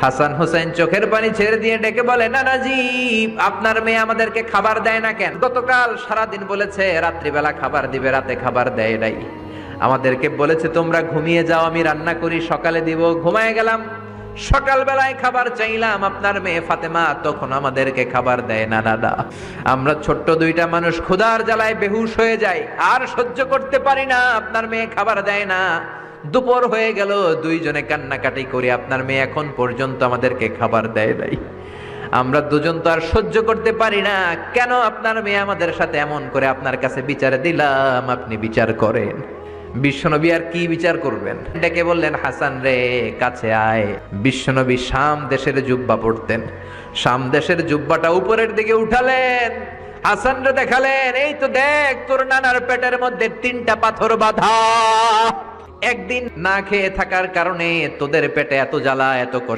হাসান হোসেন চোখের পানি ছেড়ে দিয়ে ডেকে বলে, নানাজি আপনার মেয়ে আমাদেরকে খাবার দেয় না কেন? গতকাল সারাদিন বলেছে রাত্রিবেলা খাবার দিবে, রাতে খাবার দেয় নাই। আমাদেরকে বলেছে তোমরা ঘুমিয়ে যাও, আমি রান্না করি সকালে দিব। ঘুমায় গেলাম, সকালবেলায় খাবার চাইলাম, আপনার মেয়ে ফাতেমা তখন আমাদেরকে খাবার দেয় না। দাদা, আমরা ছোট্ট দুইটা মানুষ ক্ষুধার জ্বালায় বেহুশ হয়ে যাই, আর সহ্য করতে পারি না, আপনার মেয়ে খাবার দেয় না। দুপুর হয়ে গেল, দুইজনে কান্নাকাটি করি, আপনার মেয়ে এখন পর্যন্ত আমাদেরকে খাবার দেয় নাই। আমরা দুজন তো আর সহ্য করতে পারি না, কেন আপনার মেয়ে আমাদের সাথে এমন করে? আপনার কাছে বিচার দিলাম, আপনি বিচার করেন। বিশ্বনবী আর কি বিচার করবেন? ডেকে বললেন, হাসান রে কাছে আয়। বিশ্বনবী শাম দেশের জুব্বা পড়তেন, শাম দেশের জুব্বাটা উপরের দিকে উঠালেন, হাসান রে দেখালেন, এই তো দেখ তোর নানার পেটের মধ্যে 3টা পাথর বাঁধা। একদিন না খেয়ে থাকার কারণে তোদের পেটে এত জ্বালা, এত কষ্ট।